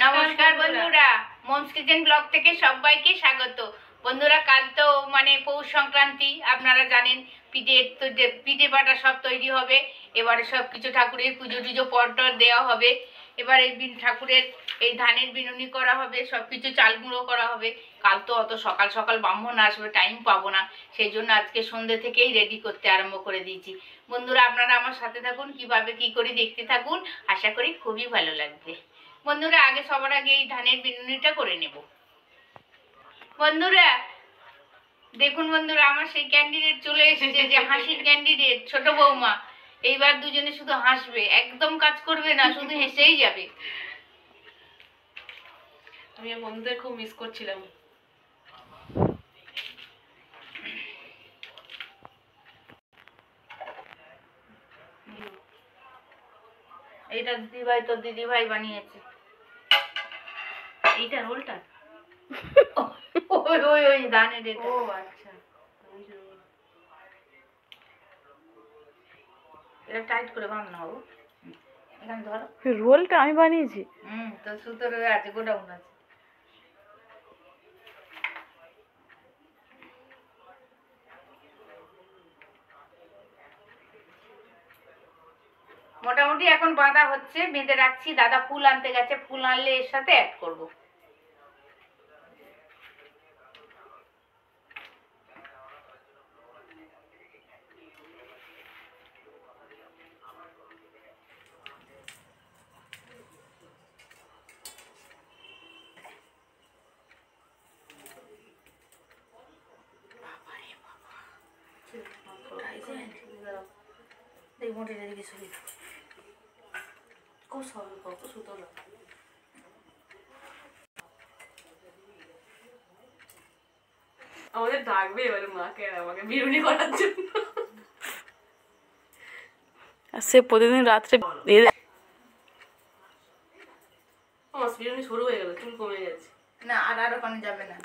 নমস্কার বন্ধুরা, moms kitchen blog থেকে সবাইকে স্বাগত। বন্ধুরা, কাল তো মানে পৌষ সংক্রান্তি, আপনারা জানেন পিঠে পাটা সব তৈরি হবে। এবারে সব কিছু ঠাকুরের পুজো টুজো পটর দেওয়া হবে। এবারে ঠাকুরের এই ধানের বিনুনি করা হবে, সব কিছু চাল গুঁড়ো করা হবে। কাল তো অত সকাল সকাল ব্রাহ্মণ আসবে, টাইম পাবো না, সেই জন্য আজকে সন্ধ্যে থেকেই রেডি করতে আরম্ভ করে দিয়েছি। বন্ধুরা, আপনারা আমার সাথে থাকুন, কিভাবে কি করে দেখতে থাকুন, আশা করি খুবই ভালো লাগবে। বন্ধুরা, সবার আগে এই ধানের বিনুনিটা করে নেব। বন্ধুরা দেখুন, বন্ধুরা আমার সেই ক্যান্ডিডেট চলে এসেছে, যে হাসির ক্যান্ডিডেট, ছোট বৌমা। এইবার দুজনে শুধু হাসবে, একদম কাজ করবে না, শুধু হেসেই যাবে। আমি বন্ধুদের খুব মিস করছিলাম। এইটা দিদিভাই, তোর দিদিভাই বানিয়েছে। এইটা রোলটা ওই ওই ওই ধানের এটা। ও আচ্ছা, এটা টাইট করে বানানো হবে। এখানে ধরো, রোলটা আমি বানিয়েছি। তো সুতোর আছে, গোডাউন আছে। মোটামুটি এখন বাঁধা হচ্ছে, বেঁধে রাখছি। দাদা ফুল আনতে গেছে, ফুল আনলে এর সাথে অ্যাড করব। আমাদের ডাকবে এবারে মাকে আর আমাকে বিরুনি করার জন্য। সে প্রতিদিন রাত্রে বিরুনি শুরু হয়ে গেল, চুল কমে যাচ্ছে। না, আর ওখানে যাবে না।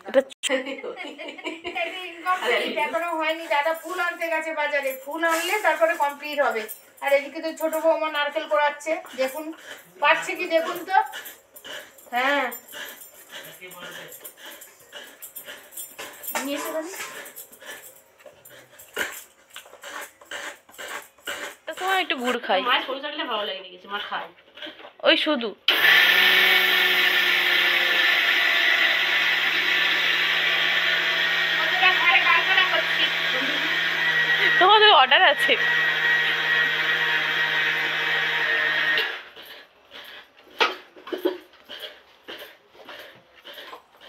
এখনো হয়নি। দাদা ফুল আনতে গেছে বাজারে, ফুল আনলে তারপরে কমপ্লিট হবে। আর এদিকে তো ছোট বৌমা নারকেল কোড়াচ্ছে, দেখুন পারছে কি দেখুন তো। হ্যাঁ, নিয়ে এসে বলি সময় একটু গুড় খাই। মায়ের শরীর চাটলে ভালো লাগে, গেছে মা খায় ওই শুধু। তোমাদের অর্ডার আছে?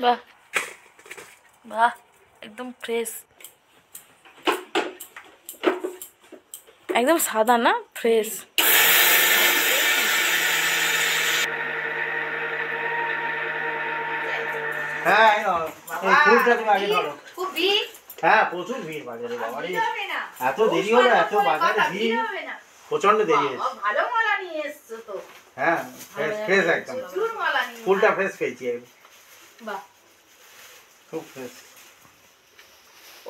বাহ বাহ, একদম ফ্রেশ, একদম সাদা না, ফ্রেশ। হ্যাঁ, এই ফুলটা তুমি আগে ধরো। খুব ভিড়। হ্যাঁ, প্রচুর ভিড় বাজারে। বাবারে, এত দেরি হলো, এত বাজারে ভিড়, প্রচন্ড দেরি হয়েছে। ভালো মালা নিয়ে এসছো তো। হ্যাঁ, ফ্রেশ একদম। প্রচুর মালা নিয়ে, ফুলটা ফ্রেশ পেয়েছি। বাহ, খুব ফ্রেশ।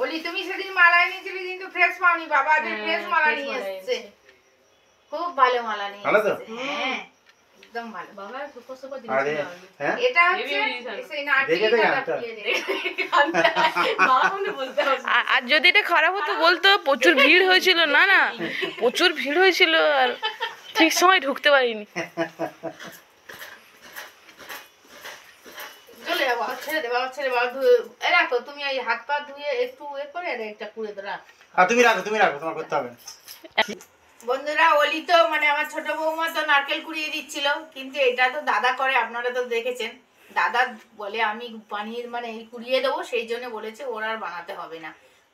ওলি তুমি সেদিন মালা এনেছিলে, কিন্তু ফ্রেশ পাওনি। বাবা আজ ফ্রেশ মালা নিয়ে এসেছে, খুব ভালো মালা নিয়ে ভালো তো? হ্যাঁ, একদম ভালো। বাবা সুপার সুপার আরে হ্যাঁ, এটা হচ্ছে সেই নারকেলটা ফুলিয়ে দে। আর যদি এটা খারাপ হতো বলতো, প্রচুর ভিড় হয়েছিল। না না, প্রচুর ভিড় হয়েছিল আর ঠিক সময় ঢুকতে পারিনি। চলে যাবো, ছেড়ে দে বাবা, ছেড়ে বাবা। রাখো তুমি, ওই হাত পা ধুয়ে একটু করে একটা কুড়ে ধরা। আর তুমি রাখো, তোমার করতে হবে না। বন্ধুরা, ওলি তো মানে আমার ছোট বৌমা তো নারকেল কুড়িয়ে দিচ্ছিল, কিন্তু এটা তো দাদা করে, আপনারা তো দেখেছেন। দাদা বলে আমি পানির মানে কুড়িয়ে দেবো, সেই জন্য বলেছে ওর আর বানাতে হবে না।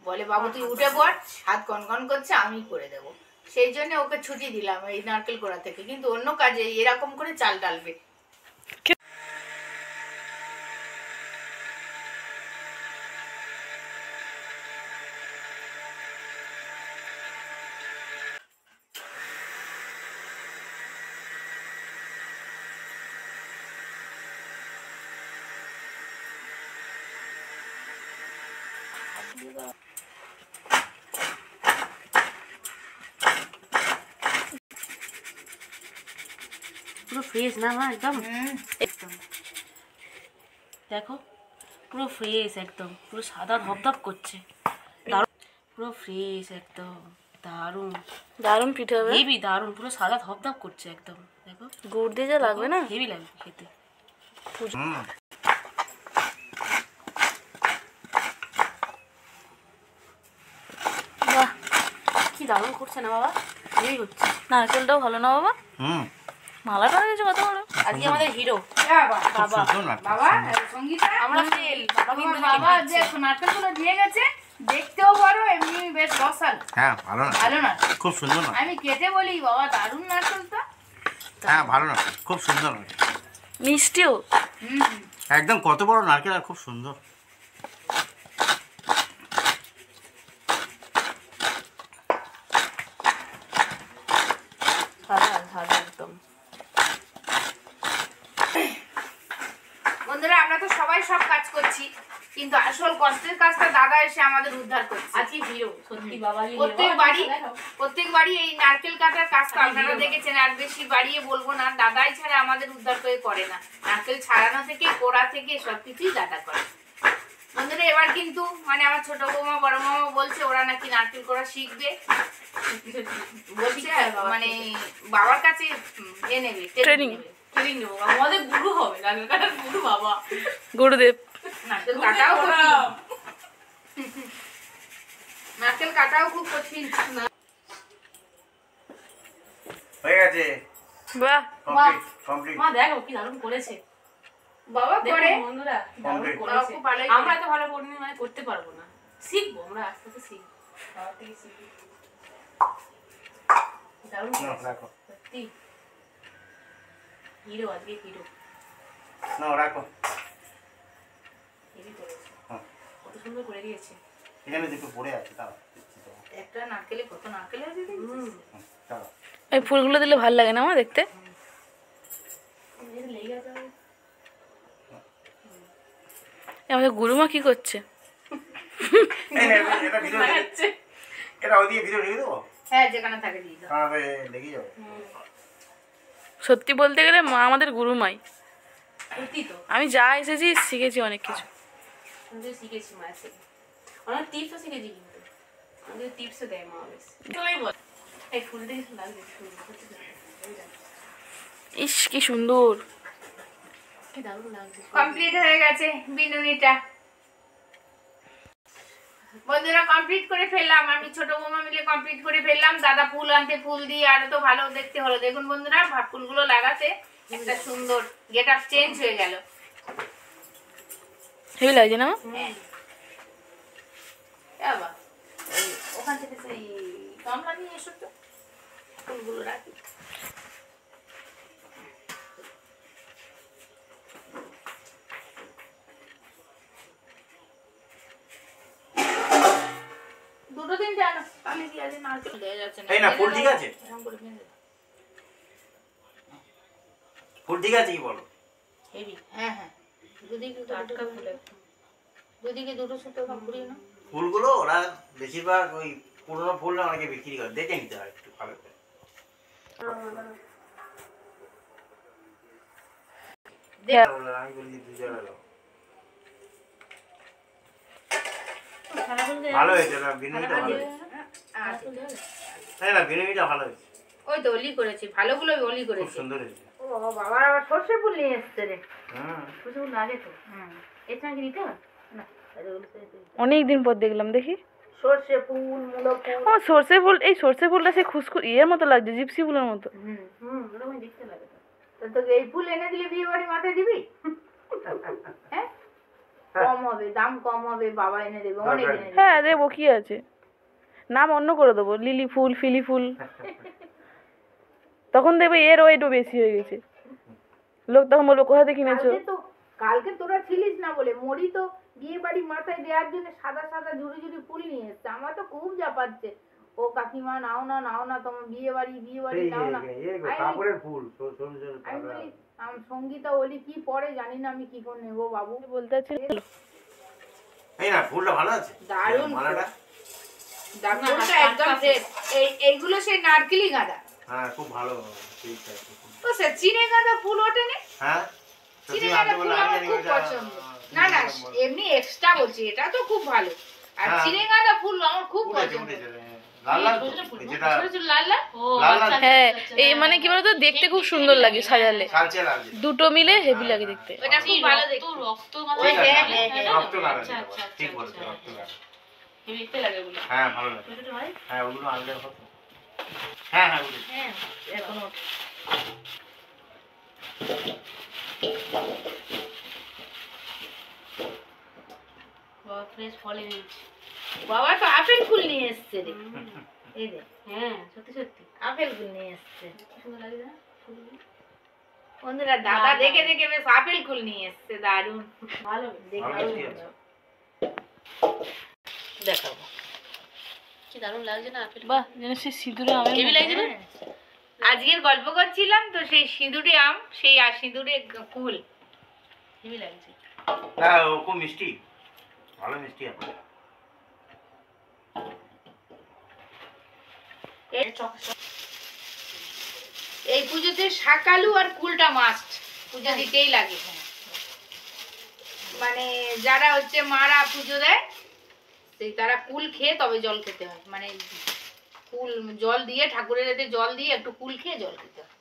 বলে বাবু তুই উঠে পড়, হাত কনকন করছে, আমি করে দেবো। সেই জন্য ওকে ছুটি দিলাম এই নারকেল কোড়া থেকে, কিন্তু অন্য কাজে এরকম করে চাল ডালবে। পুরো ফ্রেশ না মা, একদম। দেখো পুরো ফ্রেশ একদম, পুরো সাদা ধপধপ করছে, দারুণ, পুরো ফ্রেশ একদম, দারুণ দারুণ পিঠে হবে। হেভি, দারুণ, পুরো সাদা ধপধপ করছে একদম। দেখো গুড় দিয়ে যা লাগবে না, হেভি লাগবে খেতে। হুম বাহ, কি দারুণ করছে না বাবা, হেভি হচ্ছে। নারকেলটাও ভালো না বাবা, হুম মালাটা হয়েছে কত বড়। আজকে আমাদের হিরো বাবা বাবা, সুন্দর না বাবা সঙ্গীতা আমরা ফেল, বাবা কিন্তু তোমার বাবা যে নারকেলগুলো দিয়ে গেছে, দেখতেও বড়, এমনি বেশ রসাল, হ্যাঁ ভালো না, ভালো না? খুব সুন্দর না, আমি কেটে বলি বাবা দারুণ নারকেল তো। হ্যাঁ ভালো না, খুব সুন্দর না, মিষ্টিও। হুম একদম কত বড় নারকেল আর খুব সুন্দর। সাদা সাদা একদম। বন্ধুরা, আমরা তো সবাই সব কাজ করছি, কিন্তু আসল কষ্টের কাজটা দাদা এসে আমাদের উদ্ধার করছে। আজকে হিরো সত্যি, বাবা প্রত্যেক বাড়ি এই নারকেল কাটার কাজটা আপনারা দেখেছেন, আর বেশি বাড়িয়ে বলবো না, দাদাই ছাড়া আমাদের উদ্ধার করে না। নারকেল ছাড়ানো থেকে কোড়া থেকে সবকিছুই দাদা করে। বন্ধুরা, এবার কিন্তু মানে আমার ছোট বৌমা বড় মামা বলছে ওরা নাকি নারকেল কোড়া শিখবে, বলছে মানে বাবার কাছে এ নেবে, ট্রেনিং। ট্রেনিং নেবো, আমাদের গুরু হবে, নারকেল কাটার গুরু বাবা। গুরুদেব। নারকেল কাটাও কঠিন, নারকেল কাটাও খুব কঠিন। হয়ে গেছে, বাহ, কমপ্লিট কমপ্লিট। মা দেখো কি দারুণ করেছে বাবা করে দেখো বন্ধুরা, কি দারুণ Complete. করেছে। খুব ভালোই আমরা তো ভালো করিনি, মানে করতে পারবো না, শিখবো আমরা, আস্তে আস্তে শিখবো, বাবার থেকে শিখবো। দারুণ না করেছে, রাখো, সত্যি হিরো, আজকে হিরো, না রাখো, হেভি করেছে, হ্যাঁ কত সুন্দর করে দিয়েছে। এখানে দুটো পড়ে আছে, দাও একটা নারকেলে কত নারকেল আছে দেখছিস? দাও। এই ফুলগুলো দিলে ভালো লাগে না আমার দেখতে। লেগে গেছে আমার। আমাদের গুরুমা কি করছে? এই নে, এটা ভিডিও লাগাচ্ছে। এটা ওই দিয়ে ভিডিও রেখে দেবো, হ্যাঁ, যেখানে থাকে দিয়ে দাও। তাহলে লেগে যাবে। সত্যি বলতে গেলে মা আমাদের গুরুমাই। সত্যি তো, আমি যা এসেছি শিখেছি অনেক কিছু। আমি তো শিখেছি মায়ের থেকে, অনেক টিপসও শিখেছি, কিন্তু আমাদের টিপসও দেয় মা বেশ। চলাই বল, এই ফুল দেখে তো লাগবে, ফুল সত্যি সত্যি, হেভি লাগছে। ইস কি সুন্দর। কি দারুণ লাগছে। কমপ্লিট হয়ে গেছে বিনুনিটা। বন্ধুরা, কমপ্লিট করে ফেললাম, আমি ছোট বৌমা মিলে কমপ্লিট করে ফেললাম। দাদা ফুল আনতে ফুল দিয়ে আরো তো ভালো দেখতে হলো। দেখুন বন্ধুরা, ফুলগুলো লাগাতে একটা সুন্দর গেট আপ চেঞ্জ হয়ে গেল। হেভি লাগছে না? বাবা, ওখান থেকে সেই গামলা নিয়ে এসো তো, ফুলগুলো রাখি। দুটো দিন জানো তাহলে কি আছে, নারকেল দেওয়া যাচ্ছে না। এই না, ফুল ঠিক আছে? এরকম করে বেঁধে দাও। ফুল ঠিক আছে কি বলো? হেভি, হ্যাঁ হ্যাঁ, দুদিকে টাটকা ফুল একদম। দুদিকে দুটো সুতো ভাগ করিয়ে নাও। ফুলগুলো ওরা বেশিরভাগ ওই পুরোনো ফুল না অনেকে বিক্রি করে, দেখে নিতে হয় একটু ভালো করে। আমি বলি দু জায়গা দাও। ভালো হয়েছে না, বিনুনিটা ভালো হয়েছে। আচ্ছা। তাই না, বিনুনিটা ভালো হয়েছে, ওই তো অলি করেছি, ভালোগুলো অলি খুব করেছি। সুন্দর হয়েছে। ও বাবার আবার সর্ষে ফুল নিয়ে এসছে রে। হুম সর্ষে ফুল লাগে তো। এর সঙ্গে নিতে হবে না, অনেক দিন পর দেখলাম, দেখি। সর্ষে ফুল, মূলো ফুল। ও সর্ষে ফুল, এই সর্ষে ফুলটা সে খুশখুশ ইয়ের মতো লাগছে, জিপসি ফুলের মতো। ওরকমই দেখতে লাগে তো। তোকে এই ফুল এনে দিলে বিয়ে বাড়ি মাথায় দিবি? হ্যাঁ, কম হবে, দাম কম হবে, বাবা এনে দেবে, অনেক এনে দেবে। হ্যাঁ দেবো, কি আছে, নাম অন্য করে দেবো, লিলি ফুল, ফিলি ফুল। তখন দেখবে এর ওয়েটও বেশি হয়ে গেছে, লোক তখন বলবো কোথা থেকে কিনেছো। কালকে তোরা ছিলিস না বলে মরি তো বিয়ে বাড়ি মাথায় দেওয়ার জন্য সাদা সাদা ঝুড়ি ঝুড়ি ফুল নিয়ে এসছে। আমার তো খুব জাপাচ্ছে, ও কাকিমা নাও না নাও না, তোমার বিয়ে বাড়ি নাও না। কাপড়ের ফুল আমি বলি সঙ্গীতা বলি কি পরে জানি না, আমি কি করে নেবো বাবু। বলতে চাচ্ছি এই না, ফুলটা ভালো আছে, দারুণ মালাটা। ফুলটা একদম ফ্রেশ। এইগুলো সেই নারকেলি গাঁদা। হ্যাঁ খুব ভালো, ঠিক আছে। ও সে চিনে গাঁদা ফুল ওঠে না? হ্যাঁ চিনে গাঁদা ফুল আমার খুব পছন্দ। না না এমনি এক্সট্রা বলছি, এটা তো খুব ভালো। আর হ্যাঁ। চিড়েগাঁদা ফুল আমার খুব উঠেছে, পছন্দ। উঠেছে। লাল লাল তো? এই যেটা ছোট ছোট লাল লাল। ও লাল লাল। আচ্ছা, হ্যাঁ আচ্ছা, এই মানে কি বলতো দেখতে খুব সুন্দর লাগে সাজালে, কালচে লাল যেটা। দুটো মিলে হেভি লাগে দেখতে। ওটা খুব ভালো দেখতে। রক্ত ওই হ্যাঁ, গাছ, হ্যাঁ, হ্যাঁ, রক্ত গাছ আচ্ছা, যেটা আচ্ছা, বলে। ঠিক আচ্ছা, বলেছো, আচ্ছা, রক্ত গাছ। হেভি দেখতে লাগে ওগুলো। হ্যাঁ ভালো লাগে। ছোট ছোট হয়। হ্যাঁ ওগুলো আনলে হতো। হ্যাঁ হ্যাঁ বুঝেছি। হ্যাঁ এখন ওঠ। বাবা ফ্রেশ ফল এনেছে। বাবা তো আপেল ফুল নিয়ে এসছে রে। এই দে হ্যাঁ সত্যি সত্যি আপেল ফুল নিয়ে এসছে। কি সুন্দর লাগে না ফুলগুলো। বন্ধুরা দাদা না, দেখে না। দেখে বেশ আপেল ফুল নিয়ে এসছে, দারুন। ভালো দেখে ভালো দারুণ মিষ্টি মনে আছে। হলো। দেখাবো। কি দারুণ লাগছে না আপেল। বাহ যেন সে সিঁদুরে আমের হেভি মতো। লাগছে না? হ্যাঁ। আজকের গল্প করছিলাম তো সেই সিঁদুরে আম, সেই আর সিঁদুরে ফুল। হেভি লাগছে। না ও খুব মিষ্টি, ভালো মিষ্টি আপেল। এই পুজোতে শাকালু আর কুলটা মাস্ট, পুজো দিতেই লাগে। মানে যারা হচ্ছে মারা পুজো দেয় সেই তারা কুল খেয়ে তবে জল খেতে হয়। মানে কুল জল দিয়ে ঠাকুরের এতে জল দিয়ে একটু কুল খেয়ে জল খেতে হয়।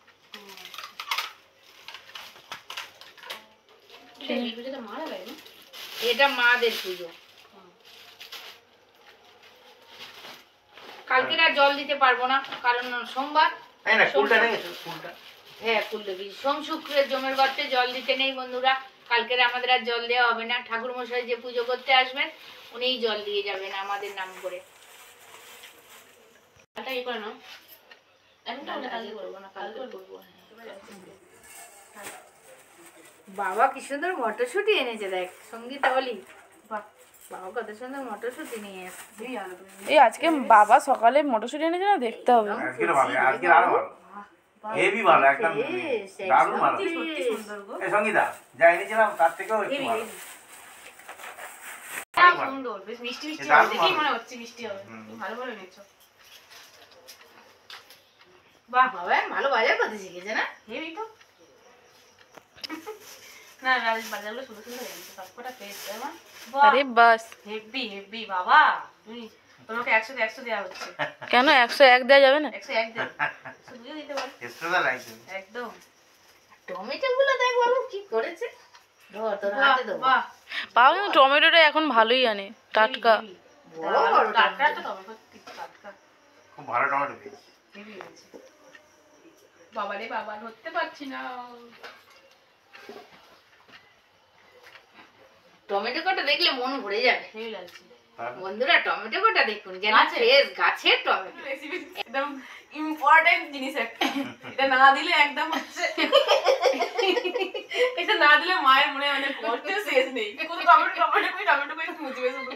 এই পুজোটা মারা যায় না? এটা মাদের পুজো। কালকে আর জল দিতে পারবো না কারণ সোমবার। তাই না ফুলটা নেই ফুলটা। হ্যাঁ ফুল দেবী সোম শুক্রের জমের গর্তে জল দিতে নেই বন্ধুরা। কালকের আমাদের আর জল দেওয়া হবে না। ঠাকুর মশাই যে পুজো করতে আসবেন উনিই জল দিয়ে যাবেন আমাদের নাম করে। এটা ইয়ে করে নাও। এখন তো কালকে কালকে করবো না, কালকে করবো। করবো। বাবা কি সুন্দর মটরশুঁটি এনেছে দেখ, সঙ্গীতা বলি। বাহ, বাবা কত সুন্দর মটরশুঁটি নিয়ে এসছে। এই আজকে বাবা সকালে মটরশুঁটি এনেছে না, দেখতে হবে। আজকের ভালো, আজকের আরো ভালো। হেভি ভালো একদম, দারুণ ভালো। সত্যি সুন্দর গো। এই সঙ্গীতা যা এনেছিলাম তার থেকেও একটু ভালো। সুন্দর বেশ মিষ্টি মিষ্টি দারুণ হবে। দেখেই ভালো। মনে হচ্ছে মিষ্টি হবে। হুম। তুমি ভালো ভালো এনেছো। বাহ, বাবা ভালো বাজার করতে শিখেছে না? হেভি তো। না বাজারগুলো সুন্দর সুন্দর এনেছো। সবকটা ফ্রেশ তাই না? আরে বাস, হেভি হেভি বাবা। তুমি তোমাকে 100 দেওয়া হচ্ছে। কেন 101 দেওয়া যাবে না? 101 দেন। 102 দিতে পারো। এক্সট্রা লাগছে। একদম। টমেটো গুলো দেখ বাবু কি করেছে। ধর তোর হাতে দেবো। বাহ পাও কিন্তু টমেটোটা এখন ভালোই আনে, টাটকা। Heavy, heavy. বড় বড় টাটকা টমেটো। তো টমেটো টাটকা। খুব ভালো টমেটো পেয়েছি। হেভি হয়েছে। বাবা রে বাবা ধরতে পারছি না। টমেটো কটা দেখলে মন ভরে যাবে। হেভি লাগছে। বন্ধুরা টমেটো কটা দেখুন যেন গাছের? ফ্রেশ গাছের টমেটো। রেসিপি একদম ইম্পর্টেন্ট জিনিস একটা। এটা না দিলে একদম হচ্ছে এটা না দিলে মায়ের মনে মানে পড়তে শেষ নেই। শুধু টমেটো করে মুজবে শুধু।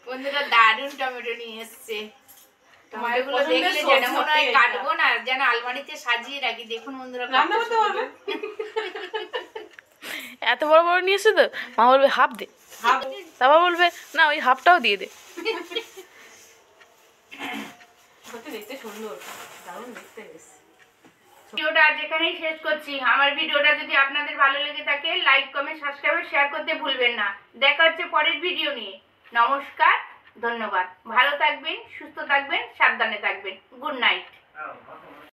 বন্ধুরা দারুন টমেটো নিয়ে এসছে। মায়ের টমেটোগুলো পছন্দের দেখলে সবজি যেন মনে হয় এটা। কাটবো না, যেন আলমারিতে সাজিয়ে রাখি। দেখুন বন্ধুরা কত রান্না করতে সুন্দর। পারবে? এত বড় বড় নিয়ে এসে তো মা বলবে হাফ দে, হাফ তারপর বলবে না ওই হাফটাও দিয়ে দে। সত্যি দেখতে সুন্দর। দারুণ দেখতে বেশ। ভিডিওটা আজ এখানেই শেষ করছি। আমার ভিডিওটা যদি আপনাদের ভালো লেগে থাকে লাইক কমেন্ট সাবস্ক্রাইব শেয়ার করতে ভুলবেন না। দেখা হচ্ছে পরের ভিডিও নিয়ে। নমস্কার, ধন্যবাদ। ভালো থাকবেন, সুস্থ থাকবেন, সাবধানে থাকবেন। Good night.